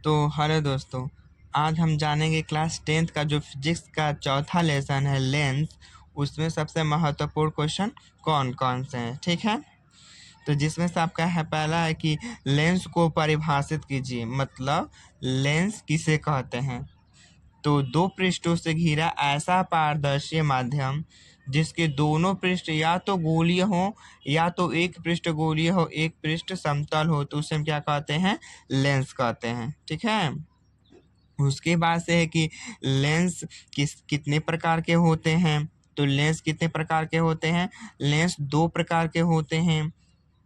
तो हेलो दोस्तों, आज हम जानेंगे क्लास 10th का जो फिजिक्स का चौथा लेसन है लेंस, उसमें सबसे महत्वपूर्ण क्वेश्चन कौन कौन से हैं। ठीक है, तो जिसमें से आपका है पहला है कि लेंस को परिभाषित कीजिए, मतलब लेंस किसे कहते हैं। तो दो पृष्ठों से घिरा ऐसा पारदर्शी माध्यम जिसके दोनों पृष्ठ या तो गोलीय हो या तो एक पृष्ठ गोलीय हो एक पृष्ठ समतल हो, तो उसे हम क्या कहते हैं, लेंस कहते हैं। ठीक है, उसके बाद से है कि लेंस कितने प्रकार के होते हैं। तो लेंस कितने प्रकार के होते हैं, लेंस दो प्रकार के होते हैं।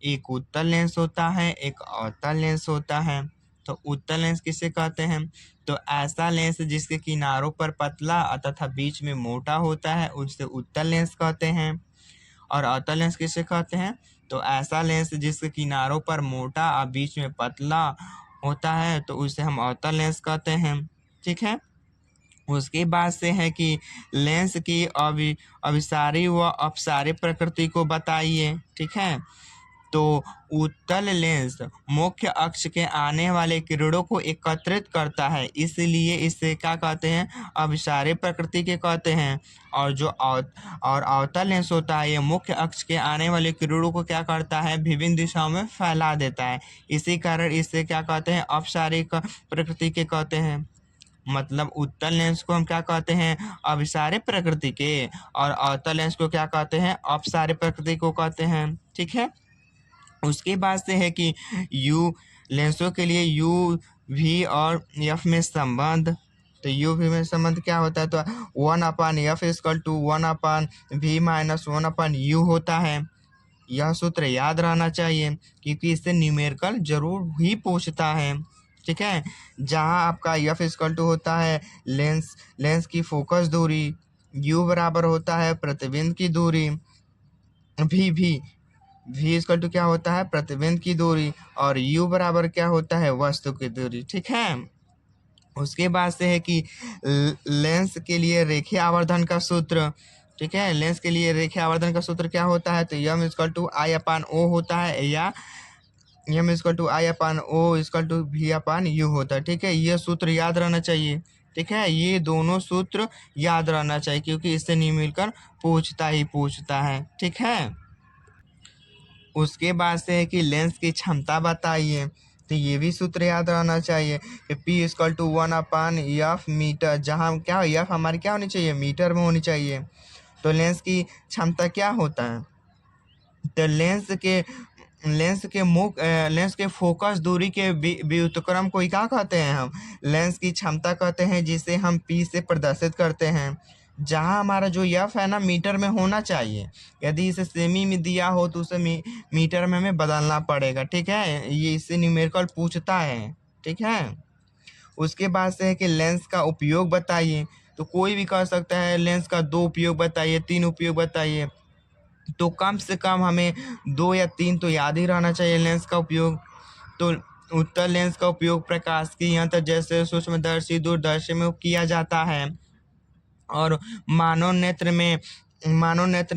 एक उत्तल लेंस होता है, एक अवतल लेंस होता है। तो उत्तल लेंस किसे कहते हैं, तो ऐसा लेंस जिसके किनारों पर पतला तथा बीच में मोटा होता है उसे उत्तल लेंस कहते हैं। और अवतल लेंस किसे कहते हैं, तो ऐसा लेंस जिसके किनारों पर मोटा और बीच में पतला होता है तो उसे हम अवतल लेंस कहते हैं। ठीक है, उसके बाद से है कि लेंस की अभिसारी व अपसारी प्रकृति को बताइए। ठीक है, तो उत्तल लेंस मुख्य अक्ष के आने वाले किरणों को एकत्रित करता है, इसलिए इसे क्या कहते हैं, अभिसारी प्रकृति के कहते हैं। और जो अवतल लेंस होता है ये मुख्य अक्ष के आने वाले किरणों को क्या करता है, विभिन्न दिशाओं में फैला देता है, इसी कारण इसे क्या कहते हैं, अपसारी प्रकृति के कहते हैं। मतलब उत्तल लेंस को हम क्या कहते हैं, अभिसारी प्रकृति के, और अवतल लेंस को क्या कहते हैं, अपसारी प्रकृति को कहते हैं। ठीक है, उसके बाद से है कि यू लेंसों के लिए यू वी और एफ में संबंध। तो यू वी में संबंध क्या होता है, तो 1/F=1/V-1/U होता है। यह सूत्र याद रहना चाहिए क्योंकि इससे न्यूमेरिकल जरूर ही पूछता है। ठीक है, जहां आपका F होता है लेंस की फोकस दूरी, U बराबर होता है प्रतिबिंब की दूरी, V क्या होता है, प्रतिबिंब की दूरी, और U बराबर क्या होता है, वस्तु की दूरी। ठीक है, उसके बाद से है कि लेंस के लिए रेखीय आवर्धन का सूत्र। ठीक है, लेंस के लिए रेखीय आवर्धन का सूत्र क्या होता है, तो M=I/O होता है, या M=I/O=V/U होता है। ठीक है, ये सूत्र याद रहना चाहिए। ठीक है, ये दोनों सूत्र याद रहना चाहिए क्योंकि इससे नहीं मिलकर पूछता है। ठीक है, उसके बाद से है कि लेंस की क्षमता बताइए, तो ये भी सूत्र याद रहना चाहिए कि P=1/F मीटर, जहाँ क्या एफ हमारी क्या होनी चाहिए, मीटर में होनी चाहिए। तो लेंस की क्षमता क्या होता है, तो लेंस के फोकस दूरी के व्युत्क्रम को क्या कहते हैं, हम लेंस की क्षमता कहते हैं, जिसे हम P से प्रदर्शित करते हैं। जहां हमारा जो एफ है ना मीटर में होना चाहिए, यदि इसे सेमी में दिया हो तो उसे मीटर में हमें बदलना पड़ेगा। ठीक है, ये इससे न्यूमेरिकल पूछता है। ठीक है, उसके बाद से है कि लेंस का उपयोग बताइए, तो कोई भी कह सकता है लेंस का 2 उपयोग बताइए, 3 उपयोग बताइए, तो कम से कम हमें 2 या 3 तो याद ही रहना चाहिए लेंस का उपयोग। तो उत्तल लेंस का उपयोग प्रकाश की यंत्र जैसे सूक्ष्मदर्शी, दूरदर्शी में किया जाता है, और मानव नेत्र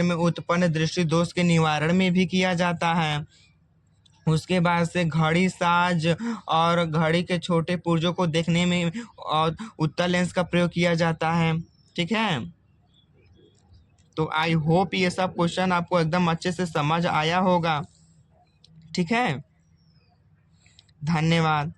में उत्पन्न दृष्टि दोष के निवारण में भी किया जाता है। उसके बाद से घड़ी साज और घड़ी के छोटे पुर्जों को देखने में और उत्तल लेंस का प्रयोग किया जाता है। ठीक है, तो आई होप ये सब क्वेश्चन आपको एकदम अच्छे से समझ आया होगा। ठीक है, धन्यवाद।